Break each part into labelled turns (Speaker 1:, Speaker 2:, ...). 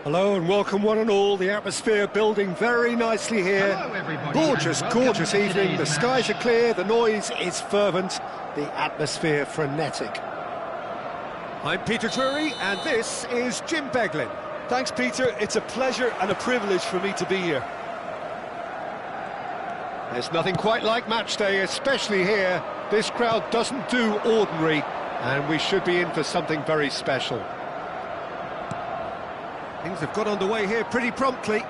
Speaker 1: Hello and welcome one and all. The atmosphere building very nicely here.
Speaker 2: Hello everybody.
Speaker 1: Gorgeous evening. The skies are clear, the noise is fervent, the atmosphere frenetic. I'm Peter Drury and this is Jim Beglin.
Speaker 3: Thanks, Peter. It's a pleasure and a privilege for me to be here.
Speaker 1: There's nothing quite like match day, especially here. This crowd doesn't do ordinary, and we should be in for something very special. Things have got underway here pretty promptly.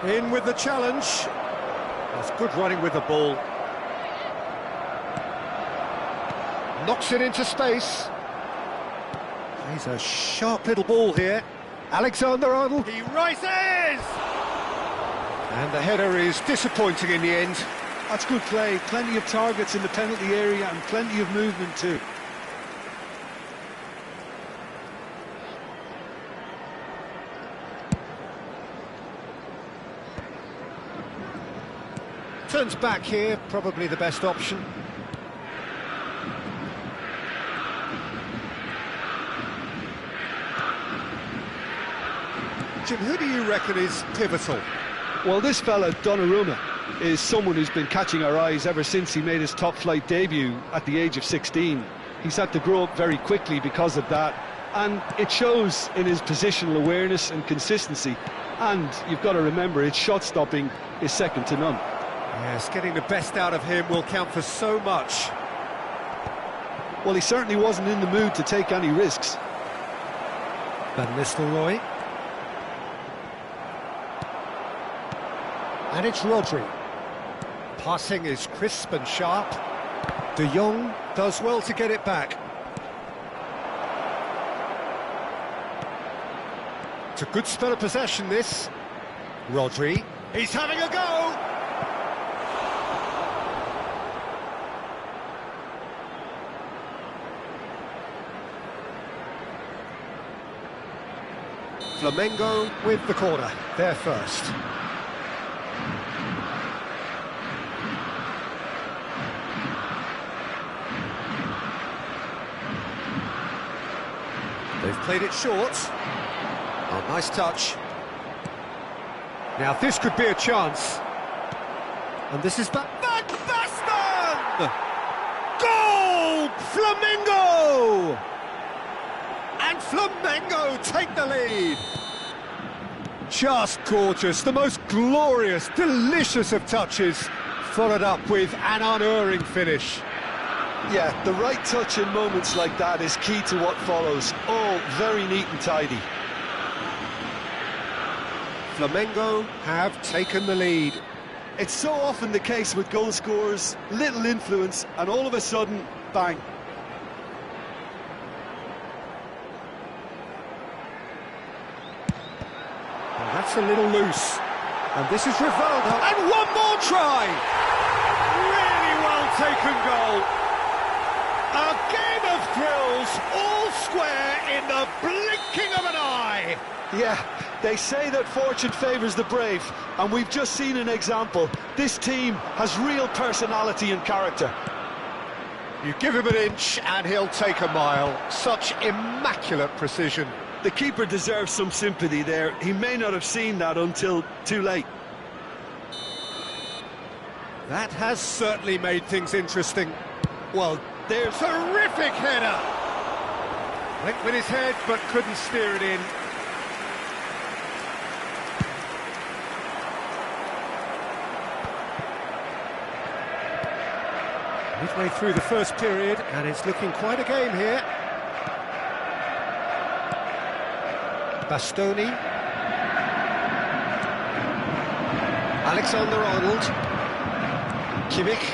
Speaker 1: In with the challenge. That's good running with the ball. Knocks it into space. He's a sharp little ball here. Alexander-Arnold. He rises! And the header is disappointing in the end.
Speaker 3: That's good play. Plenty of targets in the penalty area and plenty of movement too.
Speaker 1: Turns back here, probably the best option. Jim, who do you reckon is pivotal?
Speaker 3: Well, this fella, Donnarumma, is someone who's been catching our eyes ever since he made his top-flight debut at the age of 16. He's had to grow up very quickly because of that, and it shows in his positional awareness and consistency. And you've got to remember, his shot-stopping is second to none.
Speaker 1: Yes, getting the best out of him will count for so much.
Speaker 3: Well, he certainly wasn't in the mood to take any risks.
Speaker 1: Van Nistelrooy. And it's Rodri. Passing is crisp and sharp. De Jong does well to get it back. It's a good spell of possession, this. Rodri. He's having a go! Flamengo with the corner, there first. They've played it short. Oh, nice touch. Now this could be a chance. And this is Van Basten! Goal! Flamengo! And Flamengo take the lead. Just gorgeous, the most glorious, delicious of touches, followed up with an unerring finish.
Speaker 3: Yeah, the right touch in moments like that is key to what follows. All very neat and tidy.
Speaker 1: Flamengo have taken the lead.
Speaker 3: It's so often the case with goal scorers, little influence, and all of a sudden, bang.
Speaker 1: Well, that's a little loose. And this is Rivaldo. And one more try! Really well taken goal. A game of thrills, all square in the blinking of an eye.
Speaker 3: Yeah, they say that fortune favours the brave, and we've just seen an example. This team has real personality and character.
Speaker 1: You give him an inch and he'll take a mile. Such immaculate precision.
Speaker 3: The keeper deserves some sympathy there. He may not have seen that until too late.
Speaker 1: That has certainly made things interesting. Well, there's a terrific header. Went with his head but couldn't steer it in. Midway through the first period, and it's looking quite a game here. Bastoni. Alexander-Arnold. Kimmich.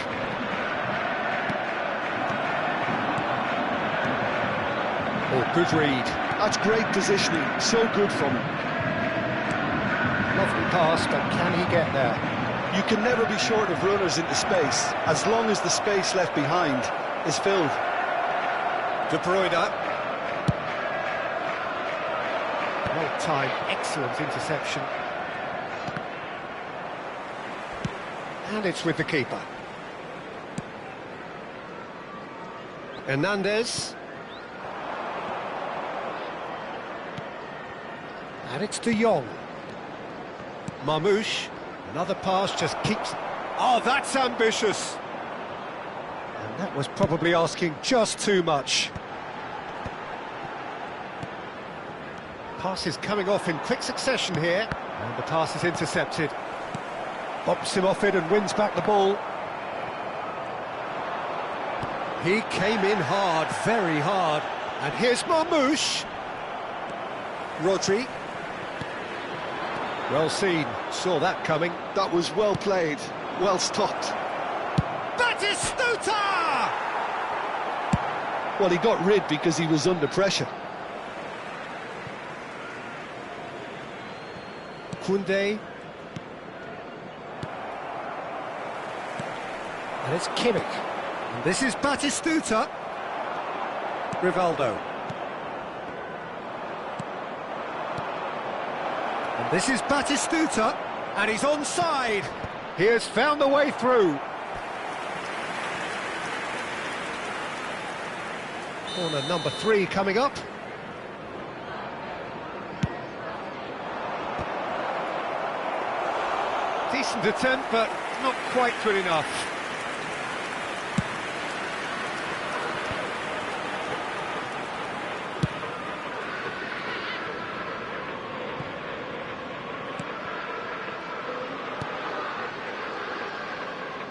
Speaker 1: Oh, good read.
Speaker 3: That's great positioning, so good from him.
Speaker 1: Lovely pass, but can he get there?
Speaker 3: You can never be short of runners into space, as long as the space left behind is filled.
Speaker 1: De Bruyne. Well timed, excellent interception. And it's with the keeper. Hernandez. And it's De Jong. Marmoush. Another pass just keeps... Oh, that's ambitious! And that was probably asking just too much. Pass is coming off in quick succession here. And the pass is intercepted. Bumps him off it and wins back the ball. He came in hard, very hard. And here's Marmoush. Rodri. Well seen, saw that coming.
Speaker 3: That was well played, well stopped.
Speaker 1: Batistuta!
Speaker 3: Well, he got rid because he was under pressure.
Speaker 1: Koundé. And it's Kimmich. And this is Batistuta. Rivaldo. And this is Batistuta. And he's onside. He has found the way through. Corner number 3 coming up. Decent attempt, but not quite good enough.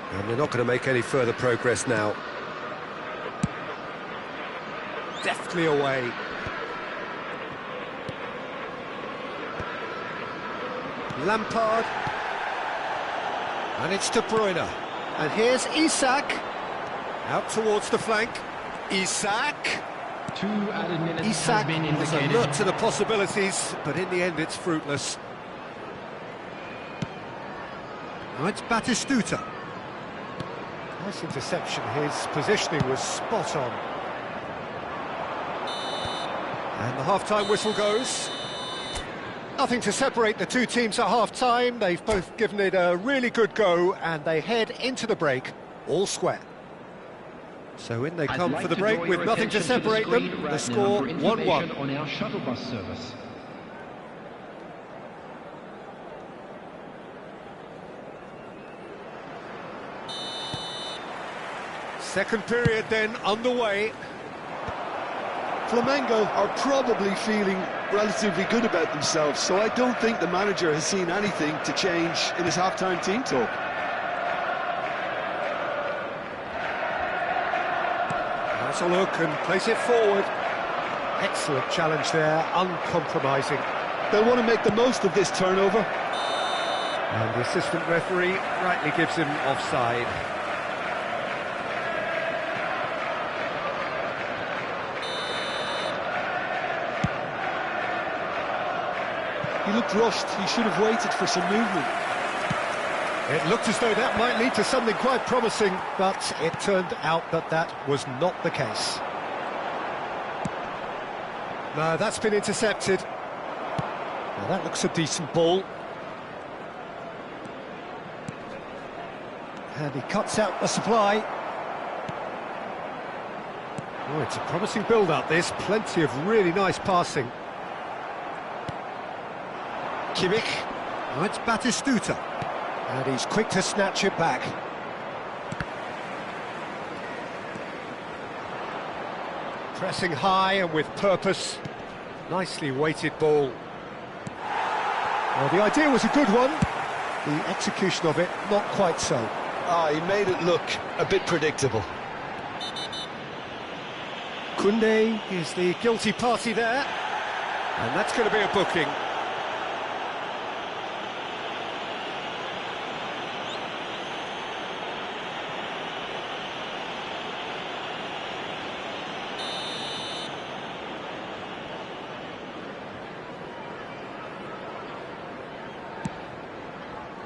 Speaker 1: And they're not going to make any further progress now. Deftly away. Lampard. And it's De Bruyne. And here's Isak. Out towards the flank. Isak.
Speaker 2: 2 added minutes
Speaker 1: Isak
Speaker 2: has been
Speaker 1: was
Speaker 2: indicated.
Speaker 1: alert to the possibilities, but in the end it's fruitless. Now it's Batistuta. Nice interception, his positioning was spot on. And the half-time whistle goes. Nothing to separate the two teams at half-time. They've both given it a really good go, and they head into the break all square. So in they come for the break with nothing to separate them. The score 1-1.
Speaker 2: On our shuttle bus service.
Speaker 1: Second period then underway.
Speaker 3: Flamengo are probably feeling relatively good about themselves, so I don't think the manager has seen anything to change in his half-time team talk.
Speaker 1: That's a look and place it forward. Excellent challenge there, uncompromising.
Speaker 3: They'll want to make the most of this turnover.
Speaker 1: And the assistant referee rightly gives him offside.
Speaker 3: He looked rushed, he should have waited for some movement.
Speaker 1: It looked as though that might lead to something quite promising, but it turned out that that was not the case. No, that's been intercepted. Now that looks a decent ball. And he cuts out the supply. Oh, it's a promising build-up, this. Plenty of really nice passing. Kimmich. Now it's Batistuta. And he's quick to snatch it back. Pressing high and with purpose. Nicely weighted ball. Well, the idea was a good one. The execution of it, not quite so.
Speaker 3: He made it look a bit predictable.
Speaker 1: Koundé is the guilty party there. And that's going to be a booking.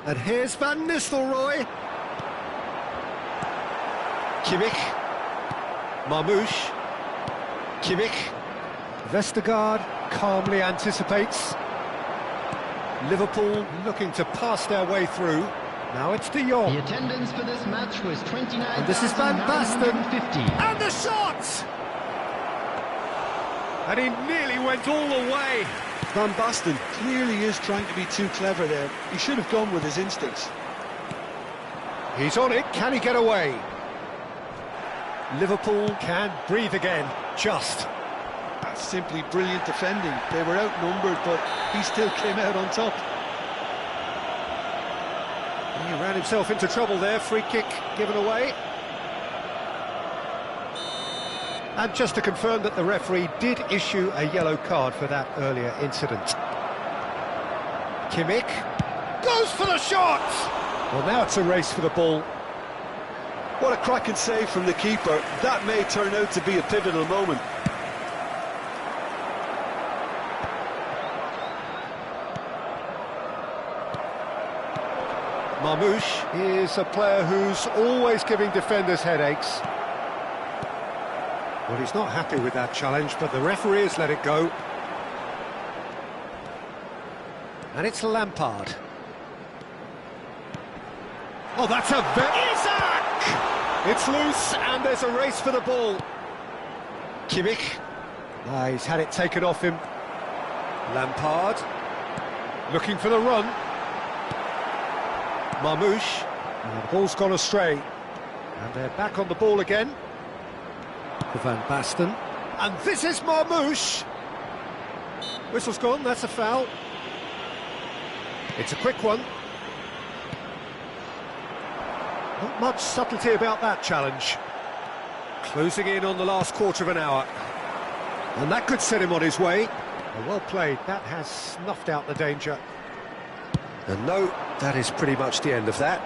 Speaker 1: And here's Van Nistelrooy. Kimmich. Marmoush. Kimmich. Vestergaard calmly anticipates. Liverpool looking to pass their way through. Now it's De Jong.
Speaker 2: The attendance for this match was 29,950.
Speaker 1: And this is Van Basten. And the shot! And he nearly went all the way.
Speaker 3: Van Basten clearly is trying to be too clever there. He should have gone with his instincts.
Speaker 1: He's on it, can he get away? Liverpool can breathe again, just.
Speaker 3: That's simply brilliant defending. They were outnumbered, but he still came out on top.
Speaker 1: He ran himself into trouble there, free kick given away. And just to confirm that the referee did issue a yellow card for that earlier incident. Kimmich goes for the shot! Well, now it's a race for the ball.
Speaker 3: What a cracking save from the keeper. That may turn out to be a pivotal moment.
Speaker 1: Marmoush is a player who's always giving defenders headaches. Well, he's not happy with that challenge, but the referee has let it go. And it's Lampard. Oh, that's a Isaac! It's loose, and there's a race for the ball. Kimmich. He's had it taken off him. Lampard. Looking for the run. Marmoush. And the ball's gone astray. And they're back on the ball again. Van Basten. And this is Marmoush. Whistle's gone, that's a foul. It's a quick one. Not much subtlety about that challenge. Closing in on the last quarter of an hour. And that could set him on his way. Well played, that has snuffed out the danger. And no, that is pretty much the end of that.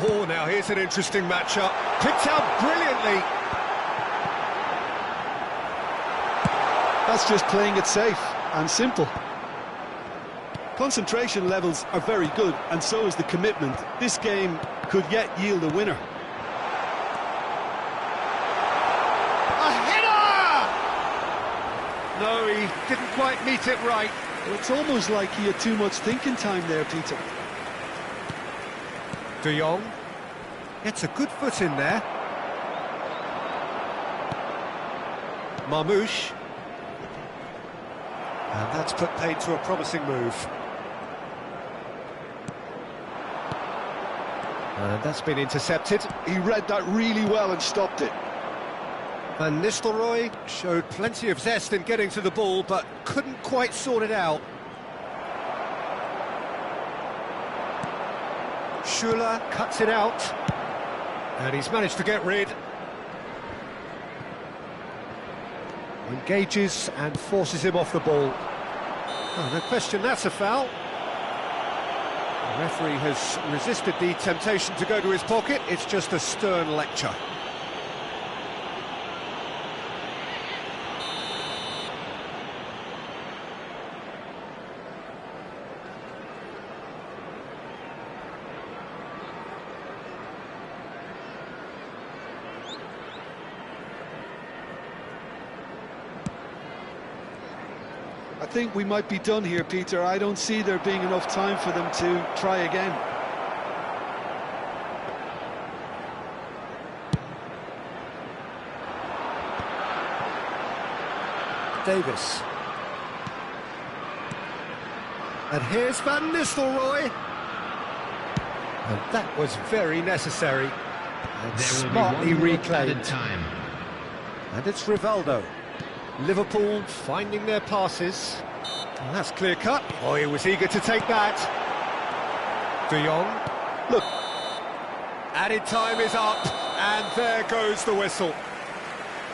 Speaker 1: Oh, now here's an interesting matchup. Picked out brilliantly.
Speaker 3: That's just playing it safe and simple. Concentration levels are very good, and so is the commitment. This game could yet yield a winner.
Speaker 1: A header! No, he didn't quite meet it right.
Speaker 3: Well, it's almost like he had too much thinking time there, Peter.
Speaker 1: De Jong gets a good foot in there. Marmoush. And that's put paid to a promising move. And that's been intercepted.
Speaker 3: He read that really well and stopped it.
Speaker 1: Van Nistelrooy showed plenty of zest in getting to the ball, but couldn't quite sort it out. Schuler cuts it out, and he's managed to get rid. Engages and forces him off the ball. Oh, no question, that's a foul. The referee has resisted the temptation to go to his pocket. It's just a stern lecture.
Speaker 3: I think we might be done here, Peter. I don't see there being enough time for them to try again.
Speaker 1: Davis. And here's Van Nistelrooy. And that was very necessary. And smartly reclaimed.
Speaker 2: Time.
Speaker 1: And it's Rivaldo. Liverpool finding their passes. And that's clear cut. Oh, he was eager to take that. De Jong. Look. Added time is up. And there goes the whistle.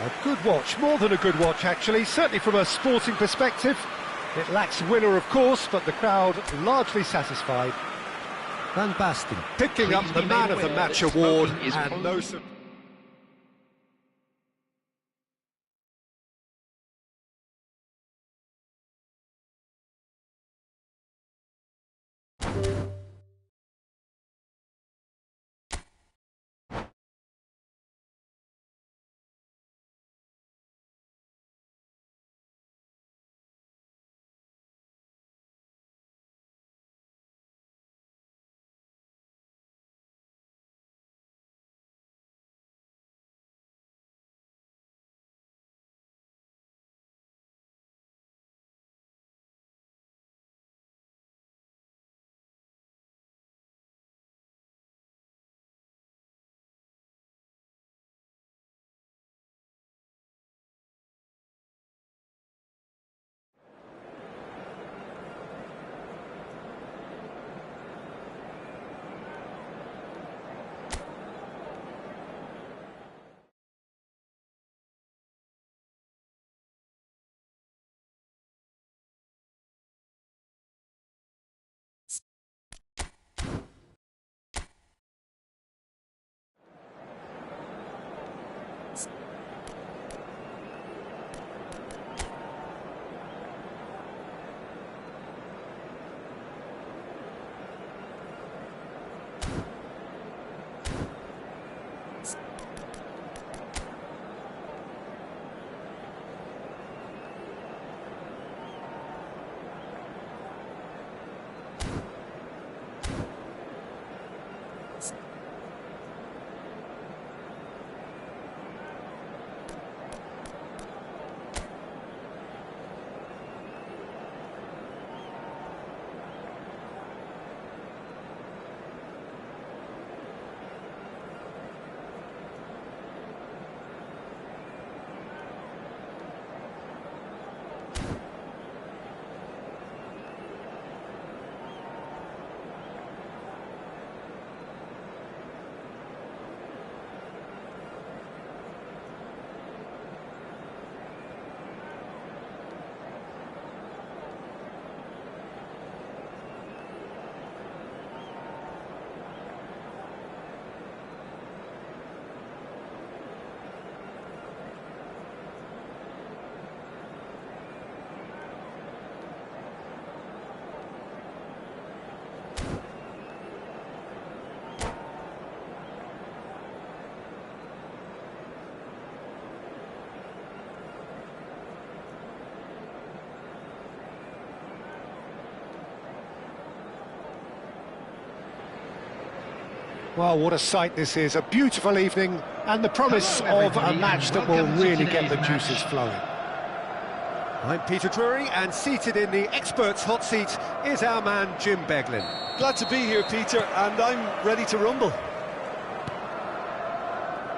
Speaker 1: A good watch, more than a good watch actually, certainly from a sporting perspective. It lacks winner of course, but the crowd largely satisfied. Van Basten picking up the Man of the Match award and no surprise. Well, what a sight this is. A beautiful evening and the promise
Speaker 2: Hello,
Speaker 1: of a
Speaker 2: everybody,
Speaker 1: match
Speaker 2: and
Speaker 1: that will
Speaker 2: welcome to
Speaker 1: really get the
Speaker 2: today's
Speaker 1: juices
Speaker 2: match.
Speaker 1: flowing. I'm Peter Drury, and seated in the experts' hot seat is our man Jim Beglin.
Speaker 3: Glad to be here, Peter, and I'm ready to rumble.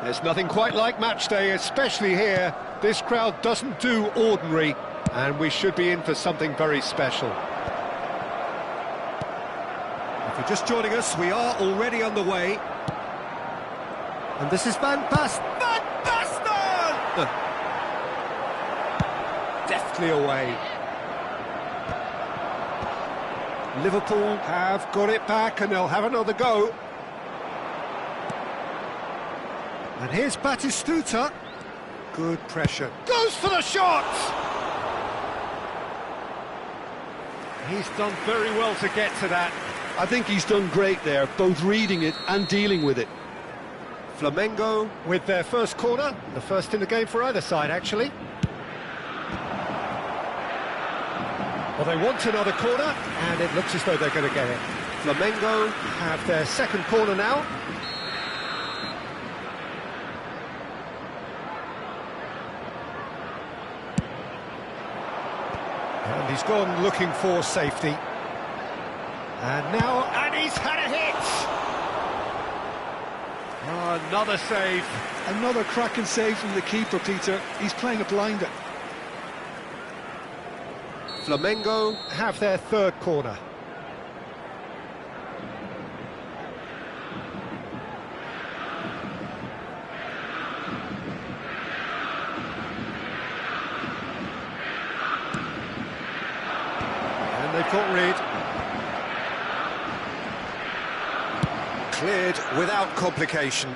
Speaker 1: There's nothing quite like match day, especially here. This crowd doesn't do ordinary, and we should be in for something very special. If you're just joining us, we are already underway. And this is Van Basten! Van Basten! Deftly away. Liverpool have got it back, and they'll have another go. And here's Batistuta. Good pressure. Goes for the shot! He's done very well to get to that.
Speaker 3: I think he's done great there, both reading it and dealing with it.
Speaker 1: Flamengo with their first corner, the first in the game for either side, actually. Well, they want another corner, and it looks as though they're going to get it. Flamengo have their second corner now. And he's gone looking for safety. And now, and he's had a hit! Oh, another save.
Speaker 3: Another cracking save from the keeper, Peter. He's playing a blinder.
Speaker 1: Flamengo have their third corner. And they've got rid. Cleared without complication.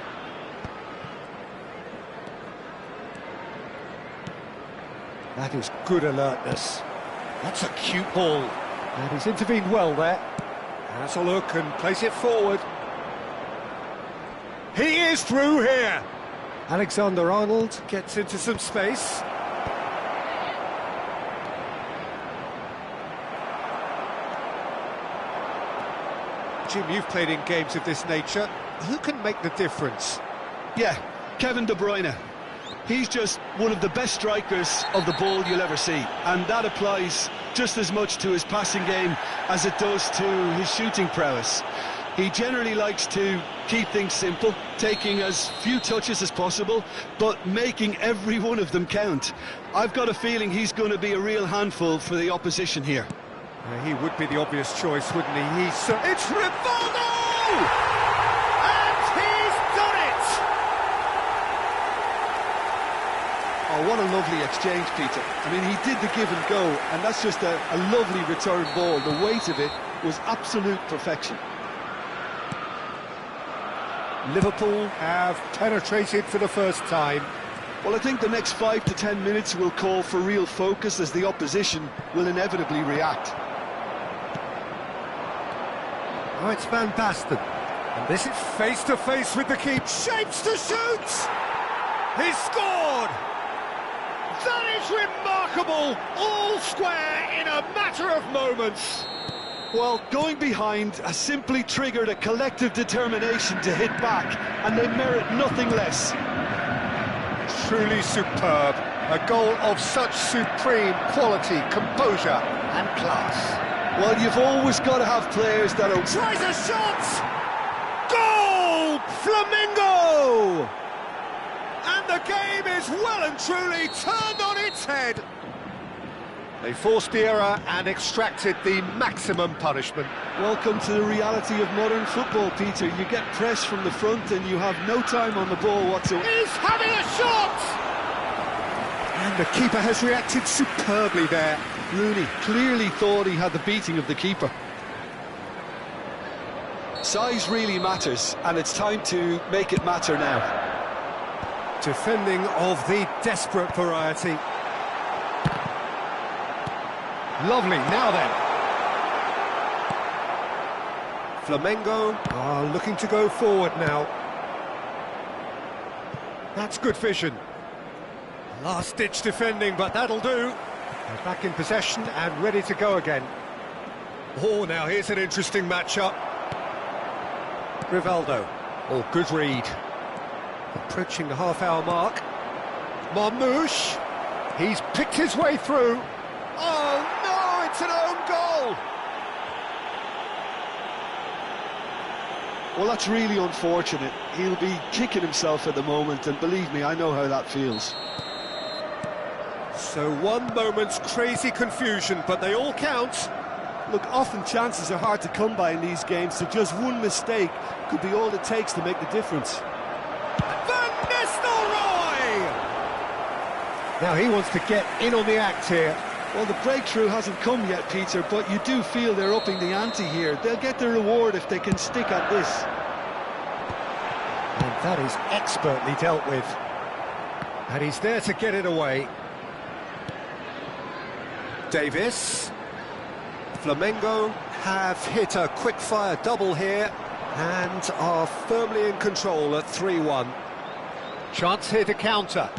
Speaker 1: That is good alertness. That's a cute ball. And he's intervened well there. Has a look and plays it forward. He is through here. Alexander-Arnold gets into some space. Jim, you've played in games of this nature. Who can make the difference?
Speaker 3: Yeah, Kevin De Bruyne. He's just one of the best strikers of the ball you'll ever see, and that applies just as much to his passing game as it does to his shooting prowess. He generally likes to keep things simple, taking as few touches as possible, but making every one of them count. I've got a feeling he's going to be a real handful for the opposition here.
Speaker 1: He would be the obvious choice, wouldn't he? It's Rivaldo! And he's done it!
Speaker 3: Oh, what a lovely exchange, Peter. I mean, he did the give and go, and that's just a lovely return ball. The weight of it was absolute perfection.
Speaker 1: Liverpool have penetrated for the first time.
Speaker 3: Well, I think the next 5 to 10 minutes will call for real focus as the opposition will inevitably react.
Speaker 1: Oh, it's Van Basten. And this is face-to-face with the keeper. Shapes to shoot! He's scored! That is remarkable! All square in a matter of moments.
Speaker 3: Well, going behind has simply triggered a collective determination to hit back, and they merit nothing less.
Speaker 1: Truly superb. A goal of such supreme quality, composure and class.
Speaker 3: Well, you've always got to have players that are...
Speaker 1: Tries a shot! Goal! Flamengo! And the game is well and truly turned on its head. They forced the error and extracted the maximum punishment.
Speaker 3: Welcome to the reality of modern football, Peter. You get pressed from the front and you have no time on the ball whatsoever.
Speaker 1: He's having a shot! And the keeper has reacted superbly there.
Speaker 3: Rooney clearly thought he had the beating of the keeper. Size really matters, and it's time to make it matter now.
Speaker 1: Defending of the desperate variety. Lovely, now then. Flamengo are looking to go forward now. That's good vision. Last-ditch defending, but that'll do. They're back in possession and ready to go again. Oh, now here's an interesting matchup. Rivaldo. Oh, good read. Approaching the half-hour mark. Marmoush. He's picked his way through. Oh, no, it's an own goal.
Speaker 3: Well, that's really unfortunate. He'll be kicking himself at the moment, and believe me, I know how that feels.
Speaker 1: So one moment's crazy confusion, but they all count.
Speaker 3: Look, often chances are hard to come by in these games, so just one mistake could be all it takes to make the difference.
Speaker 1: Van Nistelrooy! Now he wants to get in on the act here.
Speaker 3: Well, the breakthrough hasn't come yet, Peter, but you do feel they're upping the ante here. They'll get their reward if they can stick at this.
Speaker 1: And that is expertly dealt with. And he's there to get it away. Davis. Flamengo have hit a quick-fire double here and are firmly in control at 3-1. Chance here to counter.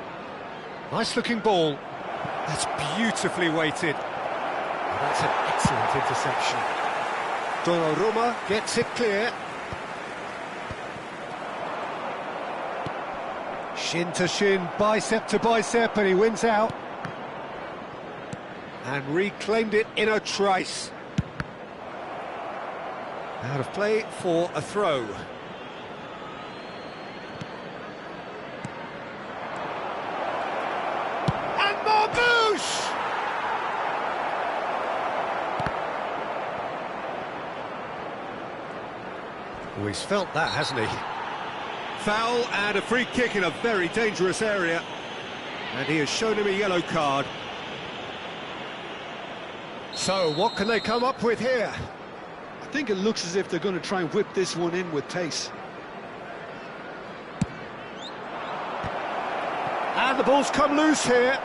Speaker 1: Nice-looking ball. That's beautifully weighted. That's an excellent interception. Donnarumma gets it clear. Shin to shin, bicep to bicep, and he wins out. And reclaimed it in a trice. Out of play for a throw. And Marmoush! Oh, he's felt that, hasn't he? Foul and a free kick in a very dangerous area. And he has shown him a yellow card. So, what can they come up with here?
Speaker 3: I think it looks as if they're going to try and whip this one in with pace.
Speaker 1: And the ball's come loose here.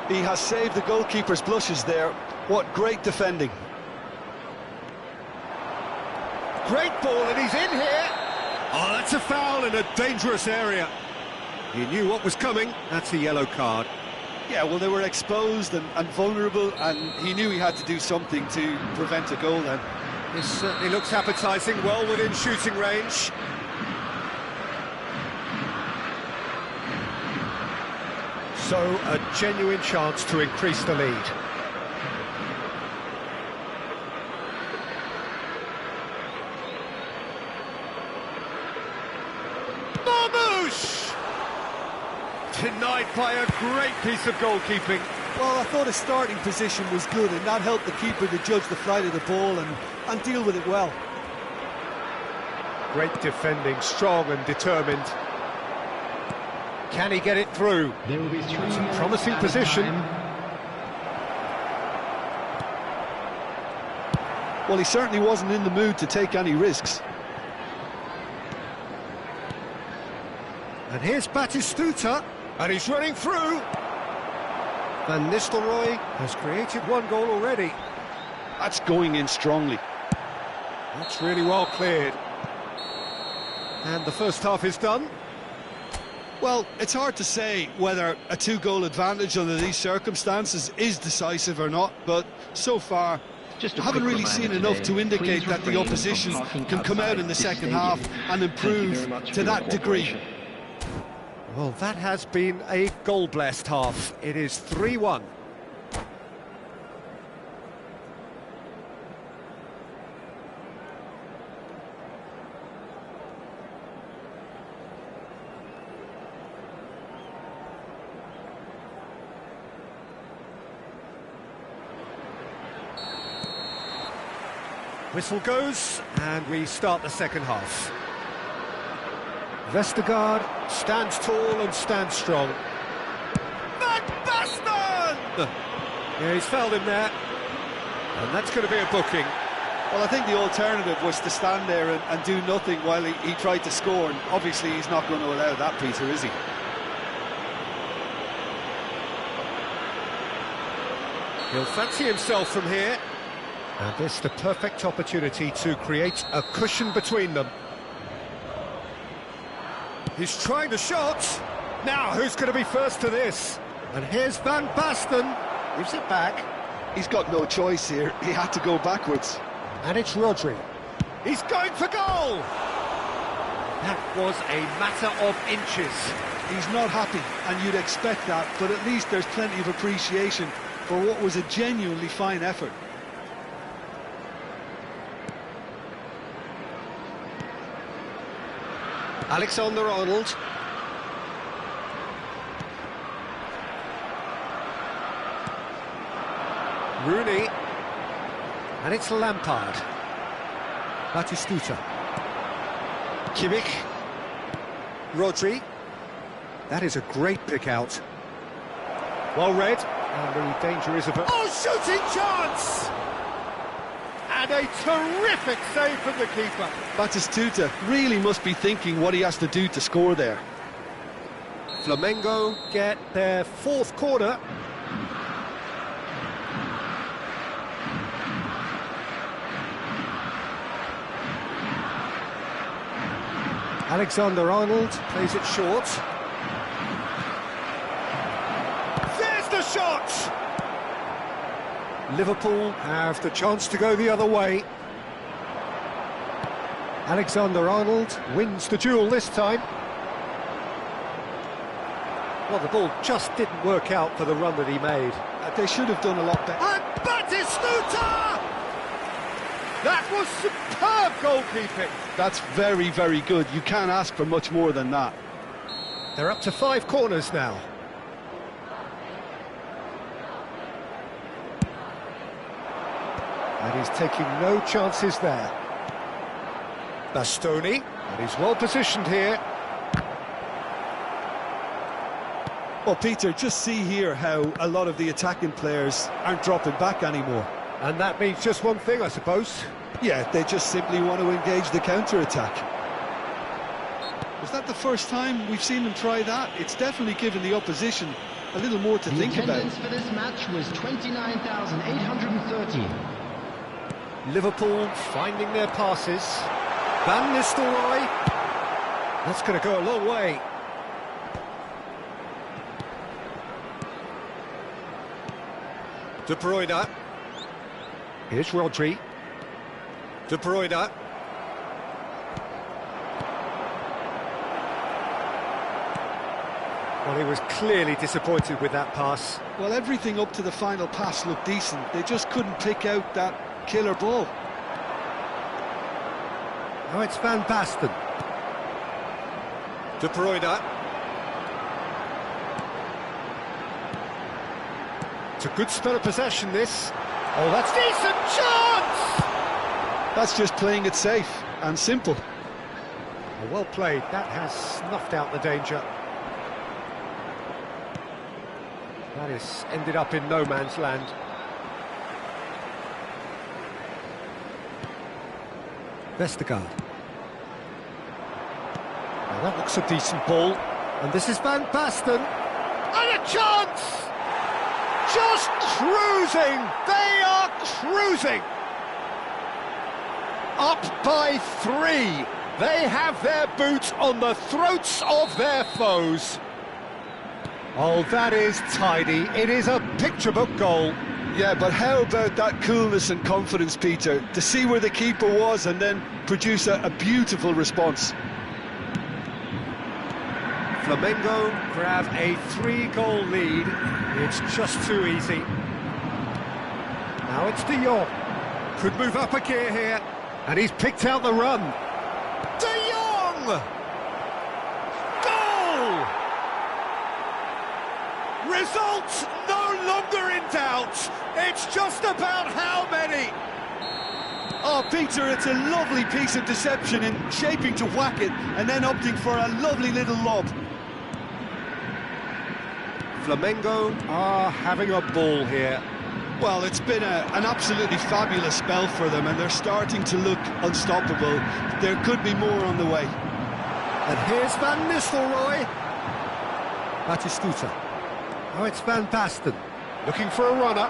Speaker 3: He has saved the goalkeeper's blushes there. What great defending.
Speaker 1: Great ball, and he's in here. Oh, that's a foul in a dangerous area. He knew what was coming. That's a yellow card.
Speaker 3: Yeah, well, they were exposed and vulnerable, and he knew he had to do something to prevent a goal then.
Speaker 1: This certainly looks appetising, well within shooting range. So, a genuine chance to increase the lead. Marmoush! Denied by a great piece of goalkeeping.
Speaker 3: Well, I thought his starting position was good, and that helped the keeper to judge the flight of the ball and deal with it well.
Speaker 1: Great defending, strong and determined. Can he get it through?
Speaker 2: There will be three
Speaker 1: It's a
Speaker 2: minutes
Speaker 1: promising
Speaker 2: added
Speaker 1: position.
Speaker 2: time.
Speaker 3: Well, he certainly wasn't in the mood to take any risks.
Speaker 1: And here's Batistuta, and he's running through. Van Nistelrooy has created one goal already.
Speaker 3: That's going in strongly.
Speaker 1: That's really well cleared. And the first half is done.
Speaker 3: Well, it's hard to say whether a two-goal advantage under these circumstances is decisive or not, but so far,
Speaker 2: Just
Speaker 3: I
Speaker 2: a
Speaker 3: haven't
Speaker 2: quick
Speaker 3: really
Speaker 2: reminder
Speaker 3: seen enough
Speaker 2: today,
Speaker 3: to indicate
Speaker 2: please
Speaker 3: that the
Speaker 2: refrain from
Speaker 3: opposition
Speaker 2: parking
Speaker 3: can come out
Speaker 2: outside
Speaker 3: in the
Speaker 2: this
Speaker 3: second
Speaker 2: stadium.
Speaker 3: half and
Speaker 2: Thank you
Speaker 3: improve
Speaker 2: very much
Speaker 3: to
Speaker 2: for your
Speaker 3: that degree.
Speaker 2: cooperation.
Speaker 1: Well, that has been a goal-blessed half. It is 3-1. Whistle goes, and we start the second half. Vestergaard stands tall and stands strong. Van Basten! Yeah, he's fouled him there. And that's going to be a booking.
Speaker 3: Well, I think the alternative was to stand there and do nothing while he tried to score, and obviously he's not going to allow that, Peter, is he?
Speaker 1: He'll fancy himself from here. And this is the perfect opportunity to create a cushion between them. He's trying the shot. Now, who's going to be first to this? And here's Van Basten. Gives it back.
Speaker 3: He's got no choice here. He had to go backwards.
Speaker 1: And it's Rodri. He's going for goal! That was a matter of inches.
Speaker 3: He's not happy, and you'd expect that, but at least there's plenty of appreciation for what was a genuinely fine effort.
Speaker 1: Alexander-Arnold. Rooney. And it's Lampard. Batistuta. Kimmich. Rodri. That is a great pick out. Well read. And the danger is of a... Oh, shooting chance! And a terrific save from the keeper.
Speaker 3: Batistuta really must be thinking what he has to do to score there.
Speaker 1: Flamengo get their fourth corner. Alexander-Arnold plays it short. There's the shot! Liverpool have the chance to go the other way. Alexander-Arnold wins the duel this time. Well, the ball just didn't work out for the run that he made.
Speaker 3: They should have done a lot better.
Speaker 1: And Batistuta! That was superb goalkeeping.
Speaker 3: That's very, very good. You can't ask for much more than that.
Speaker 1: They're up to 5 corners now. And he's taking no chances there. Bastoni, and he's well positioned here.
Speaker 3: Well, Peter, just see here how a lot of the attacking players aren't dropping back anymore.
Speaker 1: And that means just one thing, I suppose.
Speaker 3: Yeah, they just simply want to engage the counter-attack. Was that the first time we've seen them try that? It's definitely given the opposition a little more to think about.
Speaker 2: The attendance for this match was 29,813.
Speaker 1: Liverpool finding their passes. Van Nistelrooy. That's going to go a long way. De Bruyne. Here's Rodri. De Bruyne. Well, he was clearly disappointed with that pass.
Speaker 3: Well, everything up to the final pass looked decent. They just couldn't pick out that killer ball.
Speaker 1: Now it's Van Basten. De Bruyne. It's a good spell of possession, this. Oh, that's decent chance!
Speaker 3: That's just playing it safe and simple.
Speaker 1: Oh, well played. That has snuffed out the danger. That has ended up in no man's land. Vestergaard. Now that looks a decent ball. And this is Van Basten. And a chance! Just cruising! They are cruising! Up by 3. They have their boots on the throats of their foes. Oh, that is tidy. It is a picture-book goal.
Speaker 3: Yeah, but how about that coolness and confidence, Peter, to see where the keeper was and then produce a beautiful response.
Speaker 1: Flamengo grab a 3-goal lead. It's just too easy. Now it's De Jong. Could move up a gear here. And he's picked out the run. De Jong! Goal! Results no longer in doubt. It's just about how many.
Speaker 3: Oh, Peter, it's a lovely piece of deception in shaping to whack it and then opting for a lovely little lob.
Speaker 1: Flamengo are having a ball here.
Speaker 3: Well, it's been an absolutely fabulous spell for them, and they're starting to look unstoppable. There could be more on the way.
Speaker 1: And here's Van Nistelrooy. Batistuta. Now it's Van Basten, looking for a runner.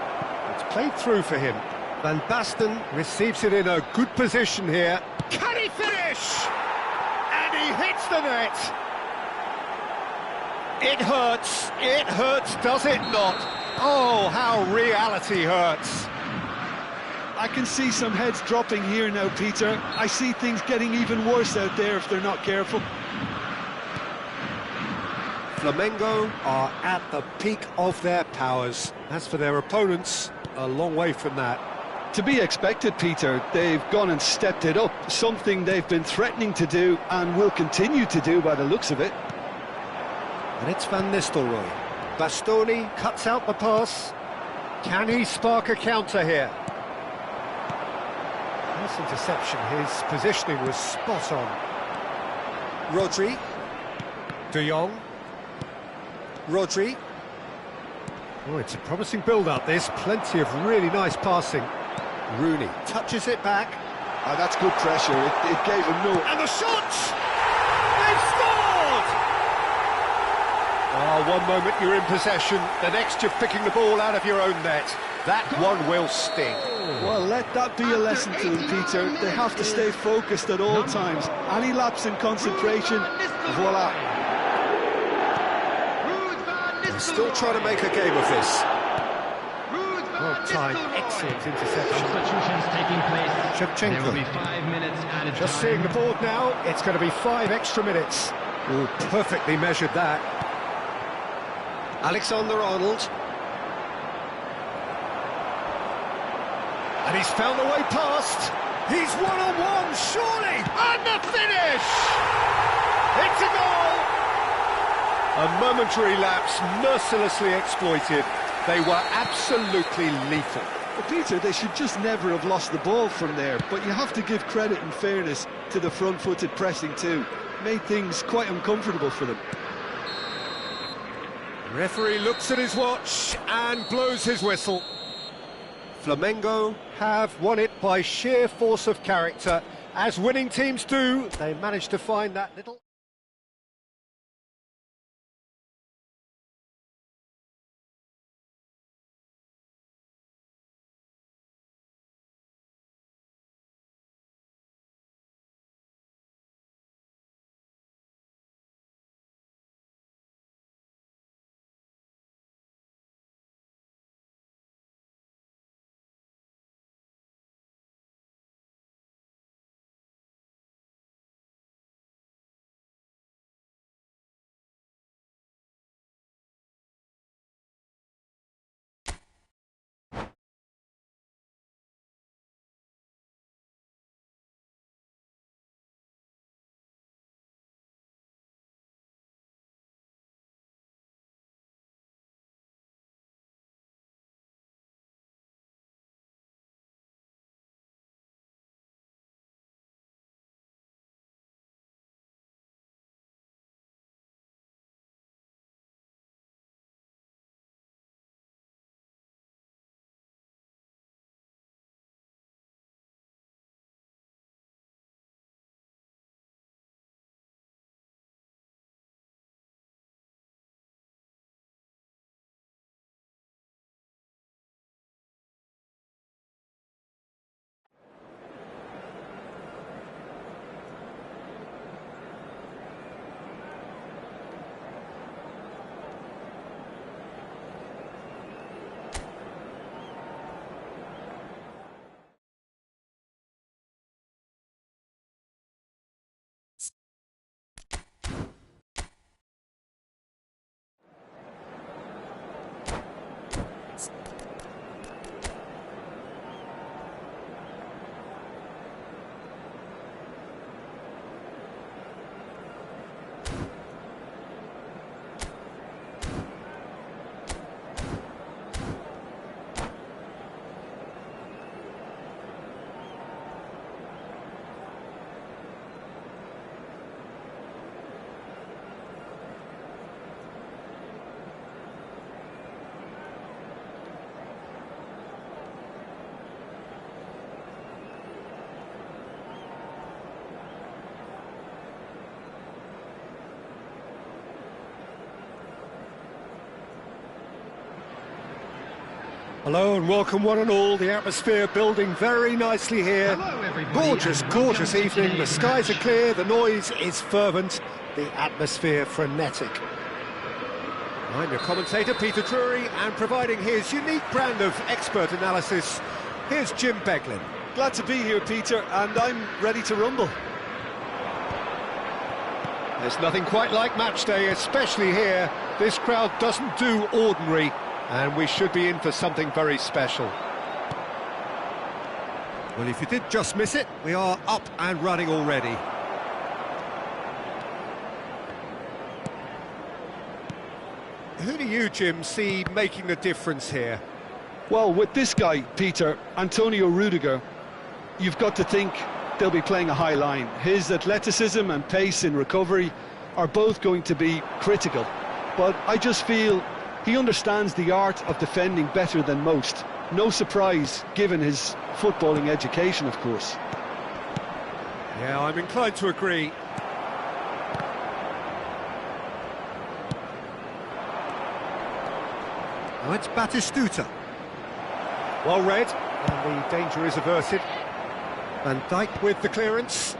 Speaker 1: It's played through for him. Van Basten receives it in a good position here. Can he finish? And he hits the net. It hurts, does it not? Oh, how reality hurts.
Speaker 3: I can see some heads dropping here now, Peter. I see things getting even worse out there if they're not careful.
Speaker 1: Flamengo are at the peak of their powers. As for their opponents, a long way from that.
Speaker 3: To be expected, Peter. They've gone and stepped it up, something they've been threatening to do and will continue to do by the looks of it.
Speaker 1: And it's Van Nistelrooy. Bastoni cuts out the pass. Can he spark a counter here? Nice interception. His positioning was spot on. Rodri. De Jong. Rodri. Oh, it's a promising build-up, this. Plenty of really nice passing. Rooney touches it back.
Speaker 3: Oh, that's good pressure. It gave him no...
Speaker 1: And the shot! They've scored! Oh, one moment you're in possession, the next you're picking the ball out of your own net. That one will sting.
Speaker 3: Well, let that be a lesson to them, Peter. They have to stay focused at all times. Any lapse in concentration, voila.
Speaker 1: They're still trying to make a game of this. Well timed, excellent interception.
Speaker 2: Substitutions taking place. There will be
Speaker 1: Shevchenko.
Speaker 2: 5 minutes added time.
Speaker 1: Just seeing the board now, it's going to be 5 extra minutes. Oh, perfectly measured that. Alexander-Arnold. And he's found a way past. He's one-on-one, surely! And the finish! It's a goal! A momentary lapse, mercilessly exploited. They were absolutely lethal.
Speaker 3: Well, Peter, they should just never have lost the ball from there, but you have to give credit and fairness to the front-footed pressing too. Made things quite uncomfortable for them.
Speaker 1: The referee looks at his watch and blows his whistle. Flamengo have won it by sheer force of character. As winning teams do, they managed to find that little... Hello and welcome one and all. The atmosphere building very nicely here.
Speaker 2: Hello, everybody,
Speaker 1: Gorgeous,
Speaker 2: and
Speaker 1: gorgeous
Speaker 2: welcome to
Speaker 1: evening. The
Speaker 2: today's
Speaker 1: skies are
Speaker 2: match.
Speaker 1: clear, the noise is fervent, the atmosphere frenetic. I'm your commentator, Peter Drury, and providing his unique brand of expert analysis, Here's Jim Beglin.
Speaker 3: Glad to be here, Peter, and I'm ready to rumble.
Speaker 1: There's nothing quite like match day, especially here. This crowd doesn't do ordinary, and we should be in for something very special. Well, if you did just miss it, we are up and running already. Who do you, Jim, see making the difference here?
Speaker 3: Well, with this guy, Peter, Antonio Rudiger, you've got to think they'll be playing a high line. His athleticism and pace in recovery are both going to be critical. But I just feel he understands the art of defending better than most. No surprise, given his footballing education, of course.
Speaker 1: Yeah, I'm inclined to agree. Now it's Batistuta. Well read, and the danger is averted. Van Dijk with the clearance.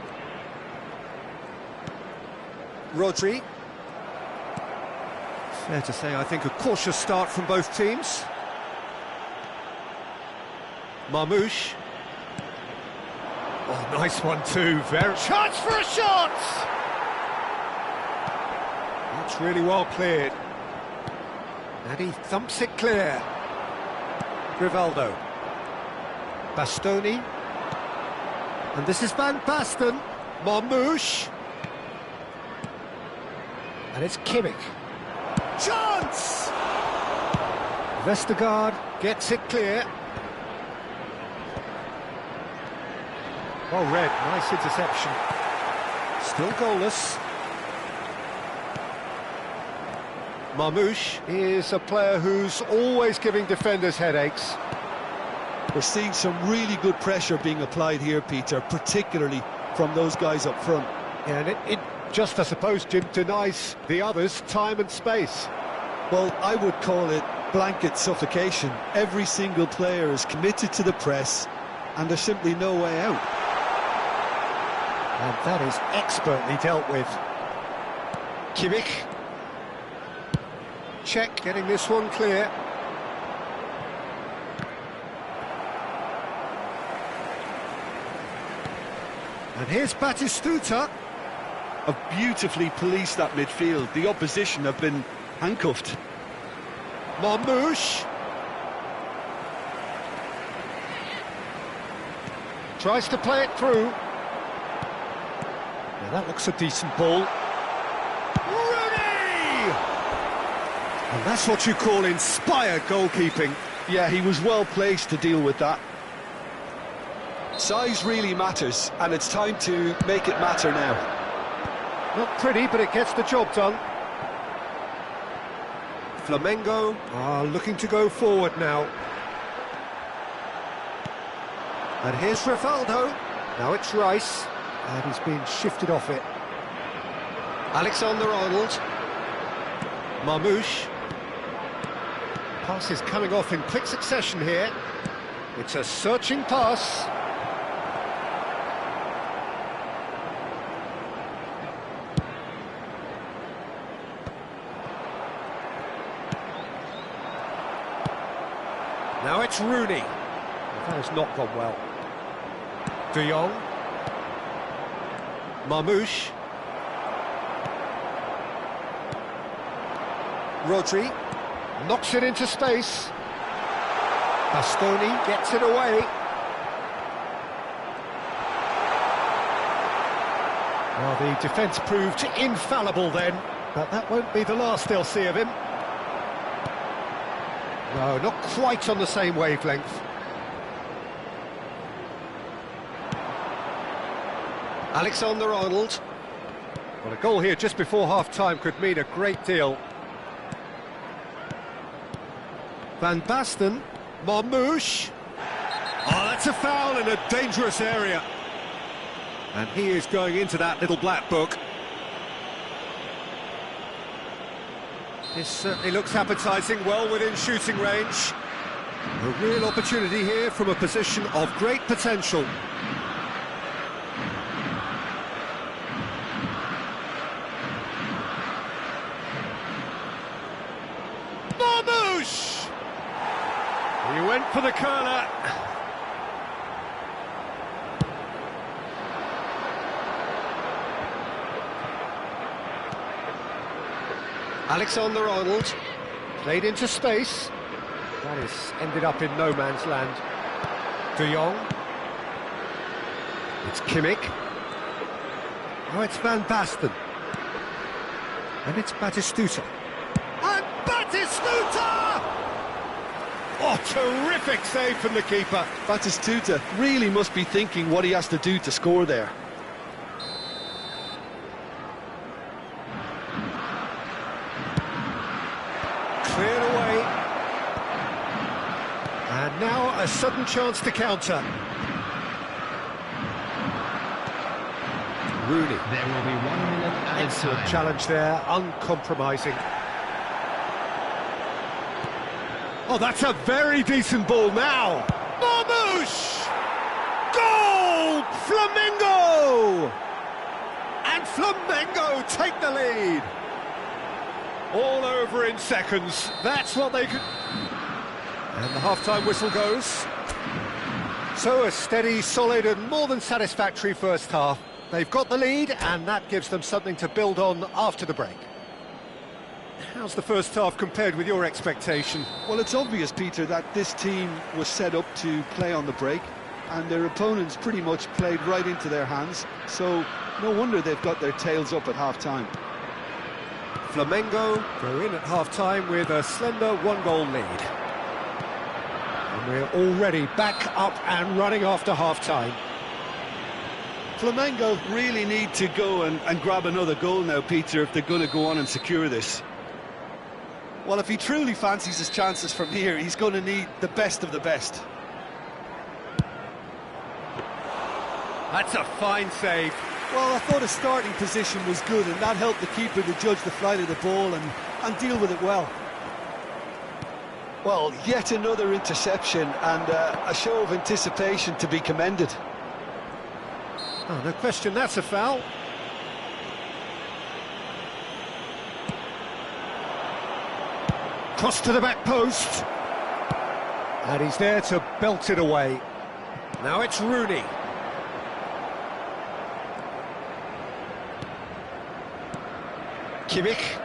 Speaker 1: Rodri. Fair to say, I think, a cautious start from both teams. Marmoush. Oh, nice one too. Very chance for a shot! That's really well cleared. And he thumps it clear. Rivaldo. Bastoni. And this is Van Basten. Marmoush. And it's Kimmich. Chance! Vestergaard gets it clear. Well read, nice interception. Still goalless. Marmoush is a player who's always giving defenders headaches.
Speaker 3: We're seeing some really good pressure being applied here, Peter, particularly from those guys up front.
Speaker 1: Yeah, and it just, I suppose, Jim, denies the others time and space.
Speaker 3: Well, I would call it blanket suffocation. Every single player is committed to the press, and there's simply no way out.
Speaker 1: And that is expertly dealt with. Kimmich. Check, getting this one clear. And here's Batistuta.
Speaker 3: Have beautifully policed that midfield. The opposition have been handcuffed.
Speaker 1: Marmoush. Tries to play it through. Now that looks a decent ball. Rooney! And that's what you call inspired goalkeeping.
Speaker 3: Yeah, he was well placed to deal with that. Size really matters, and it's time to make it matter now.
Speaker 1: Not pretty, but it gets the job done. Flamengo are looking to go forward now. And here's Rivaldo. Now it's Rice, and he's being shifted off it. Alexander-Arnold. Marmoush. Pass is coming off in quick succession here. It's a searching pass. Now it's Rooney. That has not gone well. De Jong. Marmoush. Rodri. Knocks it into space. Bastoni gets it away. Well, the defence proved infallible then, but that won't be the last they'll see of him. No, not quite on the same wavelength. Alexander-Arnold. Well, a goal here just before half-time could mean a great deal. Van Basten. Marmoush. Oh, that's a foul in a dangerous area. And he is going into that little black book. This certainly looks appetising, well within shooting range. A real opportunity here from a position of great potential. Marmoush! He went for the curler. Alexander-Arnold, played into space. That is ended up in no man's land. De Jong. It's Kimmich. Now it's Van Basten. And it's Batistuta. And Batistuta! Oh, terrific save from the keeper.
Speaker 3: Batistuta really must be thinking what he has to do to score there.
Speaker 1: Cleared away. And now a sudden chance to counter. Rooney.
Speaker 2: There will be 1 minute added
Speaker 1: Excellent
Speaker 2: time.
Speaker 1: challenge there, uncompromising. Oh, that's a very decent ball now. Marmoush! Goal! Flamengo! And Flamengo take the lead. All over in seconds. That's what they could... And the half-time whistle goes. So a steady, solid and more than satisfactory first half. They've got the lead and that gives them something to build on after the break. How's the first half compared with your expectation?
Speaker 3: Well, it's obvious, Peter, that this team was set up to play on the break, and their opponents pretty much played right into their hands, so no wonder they've got their tails up at half-time.
Speaker 1: Flamengo go in at half-time with a slender one-goal lead. And we're already back up and running after half-time.
Speaker 3: Flamengo really need to go and grab another goal now, Peter, if they're going to go on and secure this. Well, if he truly fancies his chances from here, he's going to need the best of the best.
Speaker 1: That's a fine save.
Speaker 3: Well, I thought his starting position was good, and that helped the keeper to judge the flight of the ball and deal with it well. Well, yet another interception and a show of anticipation to be commended.
Speaker 1: Oh, no question, that's a foul. Cross to the back post. And he's there to belt it away. Now it's Rooney. Kimmich.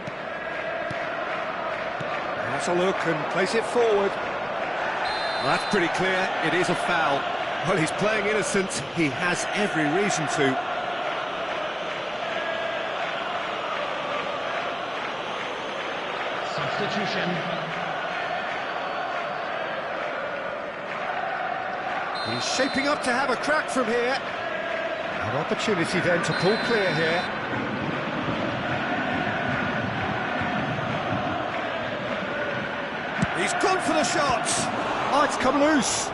Speaker 1: Has a look and plays it forward. Well, that's pretty clear, it is a foul. Well, he's playing innocent, he has every reason to.
Speaker 2: Substitution.
Speaker 1: He's shaping up to have a crack from here. An opportunity then to pull clear here. He's gone for the shot. Oh, it's come loose.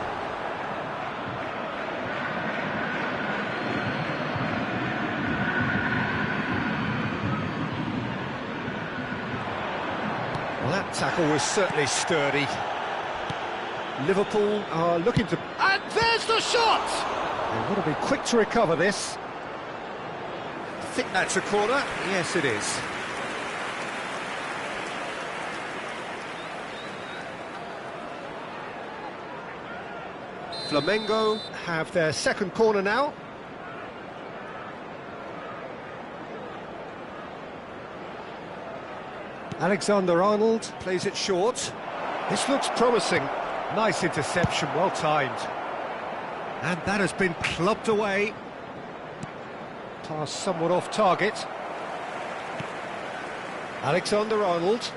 Speaker 1: Well, that tackle was certainly sturdy. Liverpool are looking to... And there's the shot! They want to be quick to recover this. I think that's a corner. Yes, it is. Flamengo have their second corner now. Alexander-Arnold plays it short. This looks promising. Nice interception, well timed. And that has been clubbed away. Pass somewhat off target. Alexander-Arnold.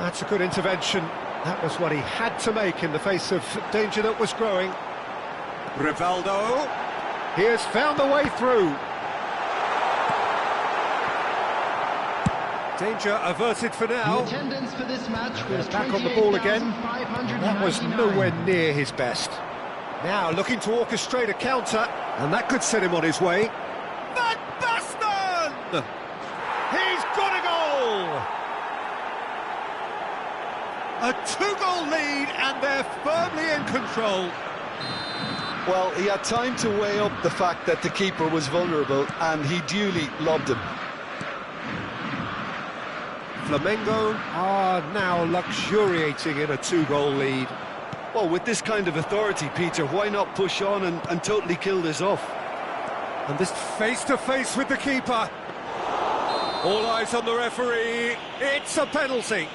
Speaker 1: That's a good intervention. That was what he had to make in the face of danger that was growing. Rivaldo. He has found the way through. Danger averted for now.
Speaker 2: The attendance for this match was
Speaker 1: back on the ball again.
Speaker 2: 28,599.
Speaker 1: That was nowhere near his best. Now looking to orchestrate a counter, and that could set him on his way. Van Basten! He's got a goal! A two-goal lead, and they're firmly in control.
Speaker 3: Well, he had time to weigh up the fact that the keeper was vulnerable, and he duly lobbed him.
Speaker 1: Flamengo are now luxuriating in a two-goal lead.
Speaker 3: Well, with this kind of authority, Peter, why not push on and totally kill this off?
Speaker 1: And this face-to-face with the keeper. All eyes on the referee. It's a penalty.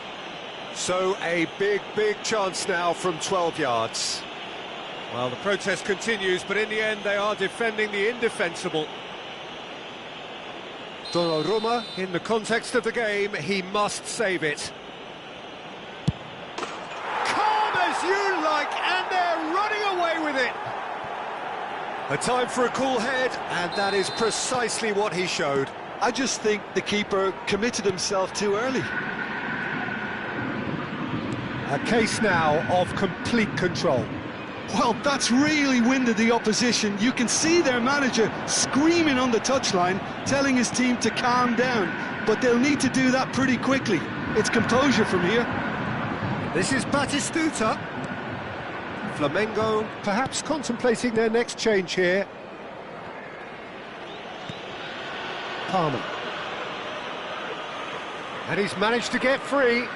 Speaker 1: So a big chance now from 12 yards. Well, the protest continues, but in the end they are defending the indefensible. Donnarumma, in the context of the game, he must save it. Calm as you like, and they're running away with it. A time for a cool head, and that is precisely what he showed.
Speaker 3: I just think the keeper committed himself too early.
Speaker 1: A case now of complete control.
Speaker 3: Well, that's really winded the opposition. You can see their manager screaming on the touchline, telling his team to calm down. But they'll need to do that pretty quickly. It's composure from here.
Speaker 1: This is Batistuta. Flamengo perhaps contemplating their next change here. Palmer. And he's managed to get free.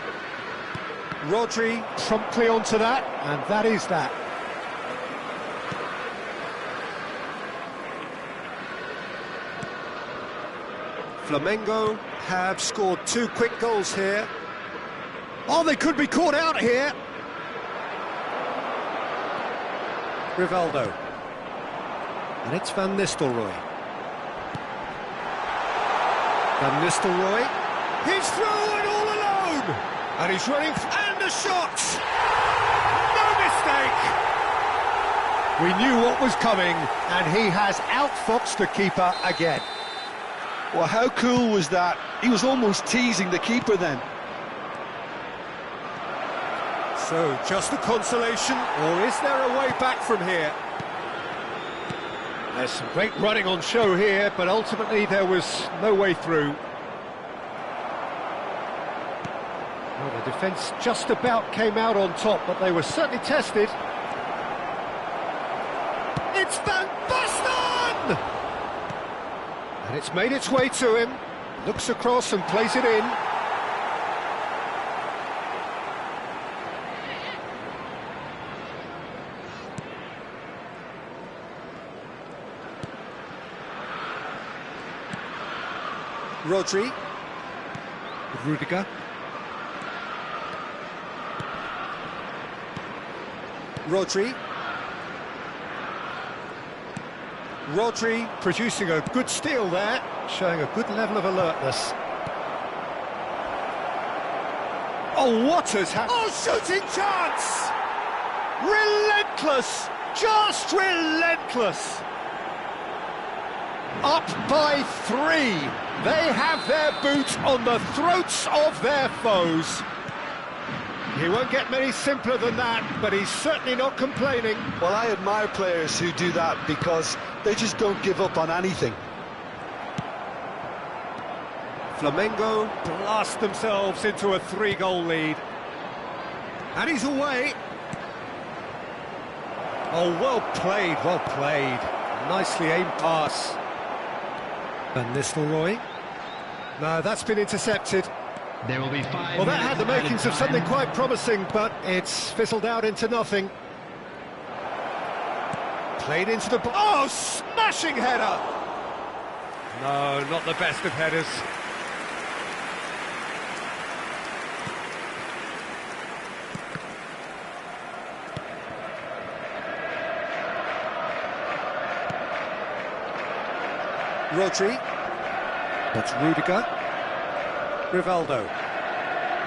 Speaker 1: Rodri promptly onto that, and that is that. Flamengo have scored 2 quick goals here. Oh, they could be caught out here. Rivaldo. And it's Van Nistelrooy. Van Nistelrooy. He's through and all alone! And he's running, and the shot! No mistake! We knew what was coming, and he has outfoxed the keeper again.
Speaker 3: Well, how cool was that? He was almost teasing the keeper then.
Speaker 1: So, just a consolation, or is there a way back from here? There's some great running on show here, but ultimately there was no way through. Well, the defence just about came out on top, but they were certainly tested. It's Van Basten! And it's made its way to him. Looks across and plays it in. Rodri. Rudiger. Rodri. Rodri producing a good steal there, showing a good level of alertness. Oh, what has happened? Oh, shooting chance! Relentless! Just relentless! Up by 3. They have their boot on the throats of their foes. He won't get many simpler than that, but he's certainly not complaining.
Speaker 3: Well, I admire players who do that because they just don't give up on anything.
Speaker 1: Flamengo blast themselves into a 3-goal lead. And he's away. Oh, well played, well played. Nicely aimed pass. Van Nistelrooy. No, that's been intercepted.
Speaker 2: There will be 5
Speaker 1: Well, that had the
Speaker 2: minutes
Speaker 1: makings of
Speaker 2: added
Speaker 1: something
Speaker 2: time.
Speaker 1: quite promising, but it's fizzled out into nothing. Played into the... Oh, smashing header! No, not the best of headers. Rodri. That's Rudiger. Rivaldo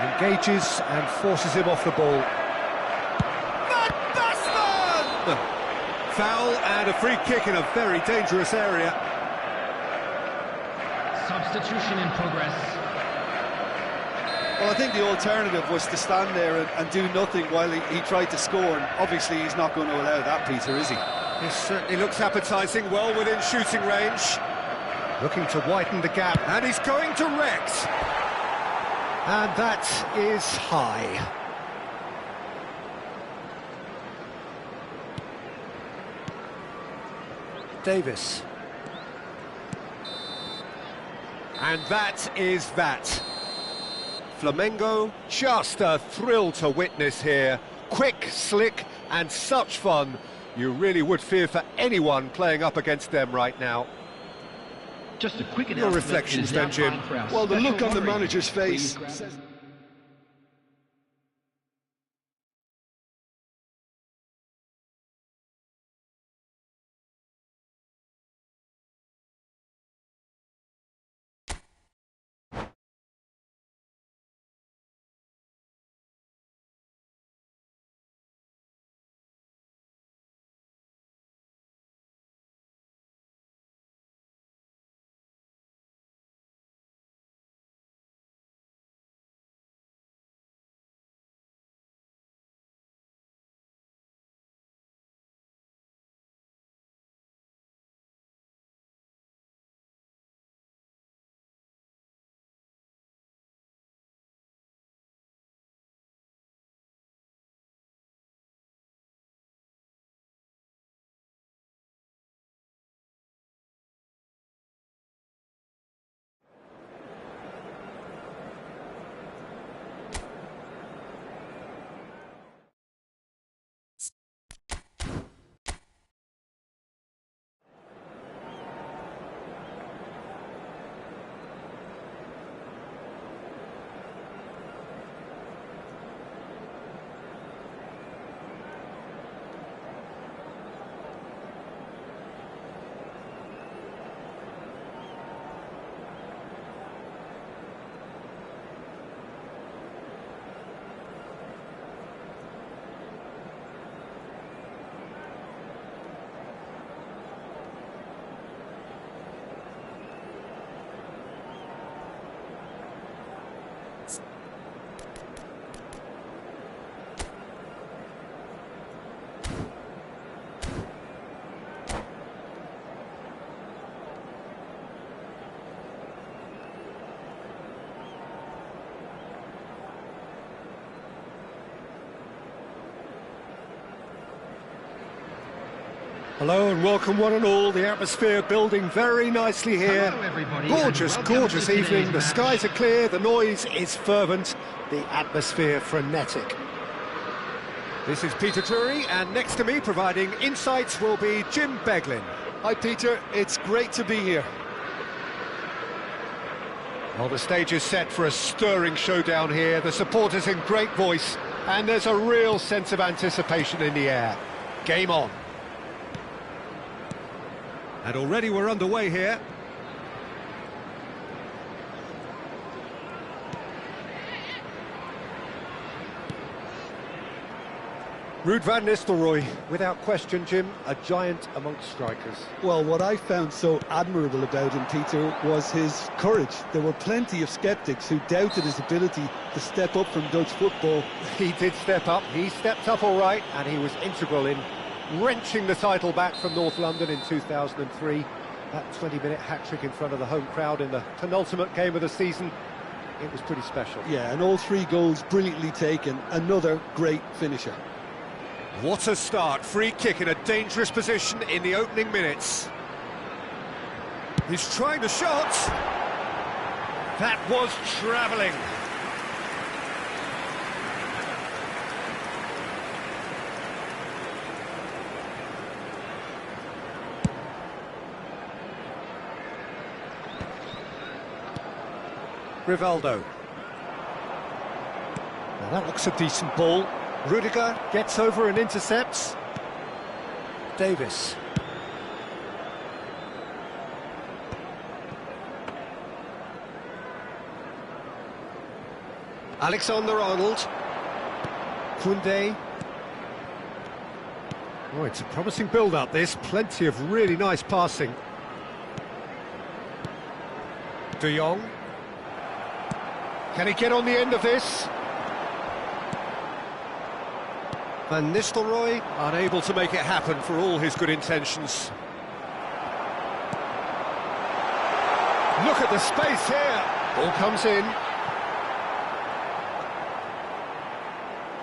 Speaker 1: engages and forces him off the ball. Van Basten! Foul and a free kick in a very dangerous area.
Speaker 2: Substitution in progress.
Speaker 3: Well, I think the alternative was to stand there and do nothing while he tried to score, and obviously he's not going to allow that, Peter, is he?
Speaker 1: This certainly looks appetising, well within shooting range. Looking to widen the gap, and he's going direct. And that is high. Davis. And that is that. Flamengo, just a thrill to witness here. Quick, slick, and such fun. You really would fear for anyone playing up against them right now.
Speaker 2: Just a quick
Speaker 1: Your reflections then, Jim.
Speaker 3: Well, the look on the manager's face says...
Speaker 1: Hello and welcome one and all. The atmosphere building very nicely here.
Speaker 2: Hello, everybody,
Speaker 1: Gorgeous,
Speaker 2: and welcome
Speaker 1: gorgeous
Speaker 2: to today's
Speaker 1: evening. The
Speaker 2: match.
Speaker 1: skies are clear, the noise is fervent, the atmosphere frenetic. This is Peter Drury, and next to me providing insights will be Jim Beglin.
Speaker 3: Hi, Peter. It's great to be here.
Speaker 1: Well, the stage is set for a stirring showdown here. The supporters in great voice, and there's a real sense of anticipation in the air. Game on. And already we're underway here. Ruud van Nistelrooy, without question, Jim, a giant amongst strikers.
Speaker 3: Well, what I found so admirable about him, Peter, was his courage. There were plenty of sceptics who doubted his ability to step up from Dutch football.
Speaker 1: He did step up, he stepped up all right, and he was integral in wrenching the title back from North London in 2003. That 20-minute hat-trick in front of the home crowd in the penultimate game of the season, it was pretty special.
Speaker 3: Yeah, and all three goals brilliantly taken. Another great finisher.
Speaker 1: What a start, free kick in a dangerous position in the opening minutes. He's trying the shot. That was travelling. Rivaldo. Now that looks a decent ball. Rudiger gets over and intercepts. Davis. Alexander-Arnold. Koundé. Oh, it's a promising build-up, this. Plenty of really nice passing. De Jong. Can he get on the end of this? Van Nistelrooy unable to make it happen for all his good intentions. Look at the space here. Ball comes in.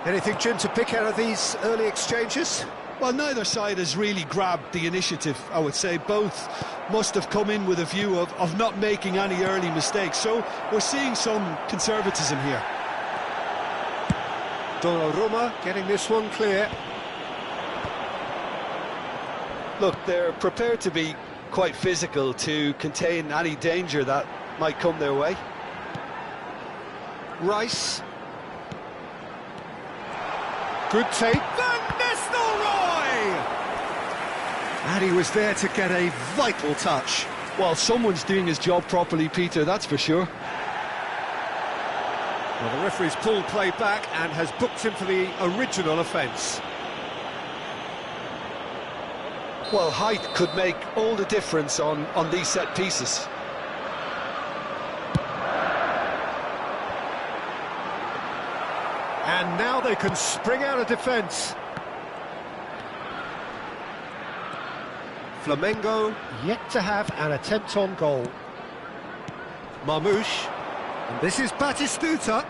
Speaker 1: Anything, Jim, to pick out of these early exchanges?
Speaker 3: Well, neither side has really grabbed the initiative, I would say. Both must have come in with a view of not making any early mistakes. So we're seeing some conservatism here.
Speaker 1: Donnarumma getting this one clear.
Speaker 3: Look, they're prepared to be quite physical to contain any danger that might come their way.
Speaker 1: Rice. Good take. Van Nistelrooy! And he was there to get a vital touch.
Speaker 3: Well, someone's doing his job properly, Peter, that's for sure.
Speaker 1: Well, the referee's pulled play back and has booked him for the original offence.
Speaker 3: Well, height could make all the difference on these set pieces.
Speaker 1: And now they can spring out of defence. Flamengo yet to have an attempt on goal. Marmoush. And this is Batistuta.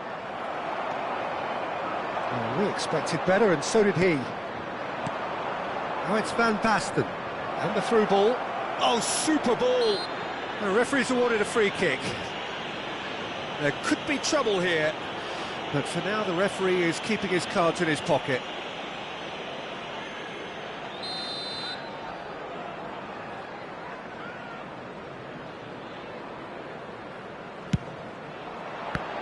Speaker 1: Oh, we expected better, and so did he. Now it's Van Basten. And the through ball. Oh, super ball! The referee's awarded a free kick. There could be trouble here. But for now, the referee is keeping his cards in his pocket.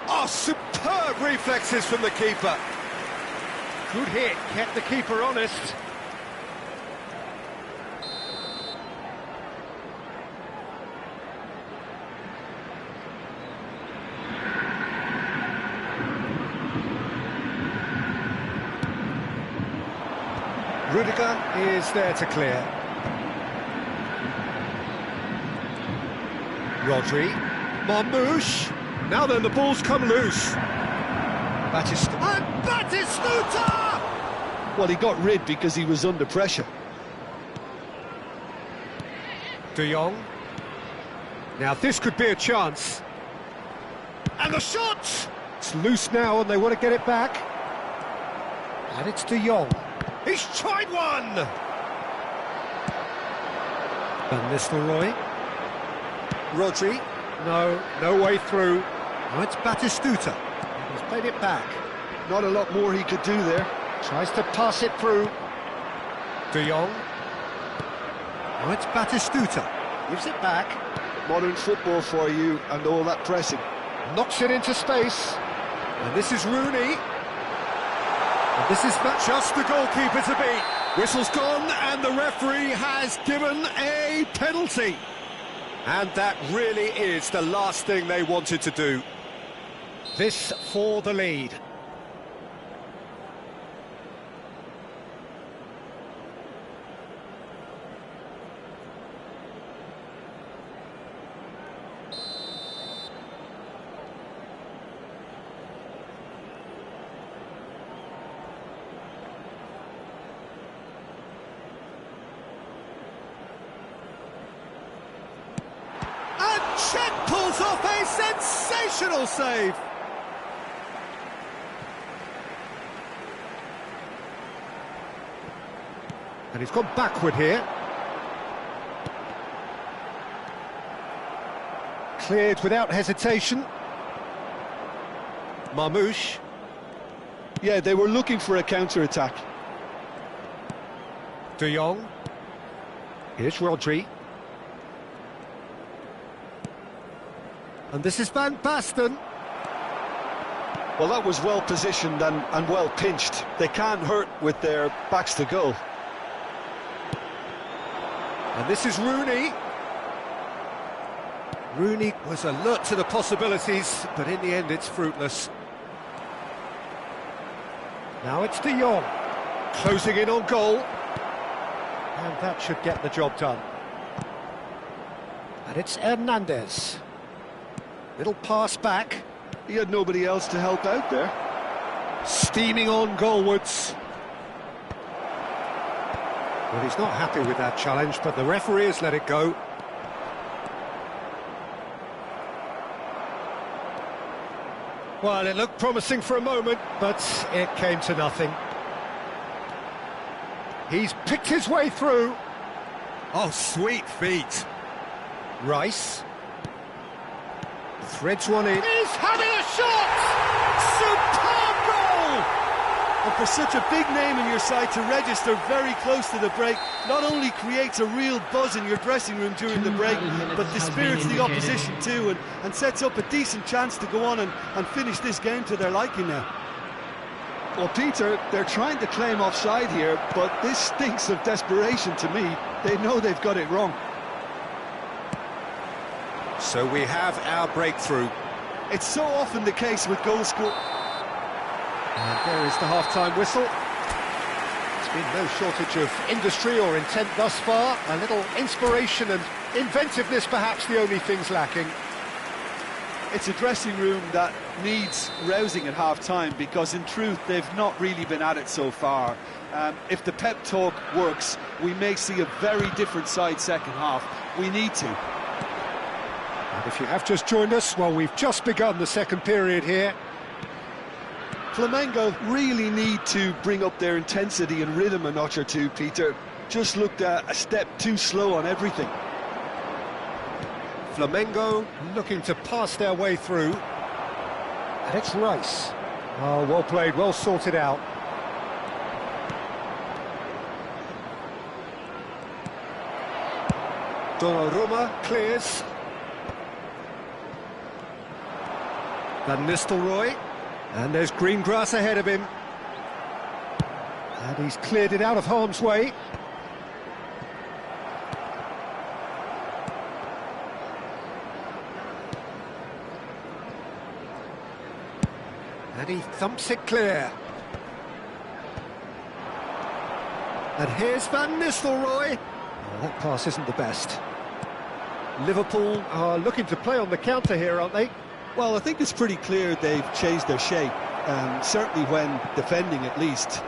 Speaker 1: Oh, superb reflexes from the keeper. Good hit, kept the keeper honest. Rudiger is there to clear. Rodri. Marmoush. Now then, the ball's come loose. Batistuta!
Speaker 3: Well, he got rid because he was under pressure.
Speaker 1: De Jong. Now this could be a chance. And the shot! It's loose now and they want to get it back. And it's De Jong. He's tried one! Van Nistelrooy. Rodri. No way through. Now it's Batistuta. He's played it back.
Speaker 3: Not a lot more he could do there.
Speaker 1: Tries to pass it through. De Jong. Now it's Batistuta. Gives it back.
Speaker 3: Modern football for you and all that pressing.
Speaker 1: Knocks it into space. And this is Rooney. And this is just the goalkeeper to beat. Whistle's gone and the referee has given a penalty. And that really is the last thing they wanted to do. This for the lead. Cech pulls off a sensational save. And he's gone backward here. Cleared without hesitation. Marmoush.
Speaker 3: Yeah, they were looking for a counter-attack.
Speaker 1: De Jong. Here's Rodri. And this is Van Basten.
Speaker 3: Well, that was well positioned and well pinched. They can't hurt with their backs to goal.
Speaker 1: And this is Rooney. Rooney was alert to the possibilities, but in the end it's fruitless. Now it's De Jong. Closing in on goal. And that should get the job done. And it's Hernandez. Little pass back.
Speaker 3: He had nobody else to help out there.
Speaker 1: Steaming on goalwards. Well, he's not happy with that challenge, but the referee has let it go. Well, it looked promising for a moment, but it came to nothing. He's picked his way through. Oh, sweet feet. Rice. Threads one in. He's having a shot! Superb goal!
Speaker 3: And for such a big name in your side to register very close to the break, not only creates a real buzz in your dressing room during the break, but dispirits the opposition too, and sets up a decent chance to go on and finish this game to their liking now. Well, Peter, they're trying to claim offside here, but this stinks of desperation to me. They know they've got it wrong.
Speaker 1: So we have our breakthrough.
Speaker 3: It's so often the case with goal score.
Speaker 1: And there is the half-time whistle. There's been no shortage of industry or intent thus far. A little inspiration and inventiveness, perhaps the only things lacking.
Speaker 3: It's a dressing room that needs rousing at half-time, because in truth they've not really been at it so far. If the pep talk works, we may see a very different side second half. We need to.
Speaker 1: And if you have just joined us, well, we've just begun the second period here.
Speaker 3: Flamengo really need to bring up their intensity and rhythm a notch or two, Peter. Just looked a step too slow on everything.
Speaker 1: Flamengo looking to pass their way through. And it's Rice. Oh, well played, well sorted out. Donnarumma clears. Van Nistelrooy. And there's green grass ahead of him. And he's cleared it out of harm's way. And he thumps it clear. And here's Van Nistelrooy. Oh, that pass isn't the best. Liverpool are looking to play on the counter here, aren't they?
Speaker 3: Well, I think it's pretty clear they've changed their shape, certainly when defending at least,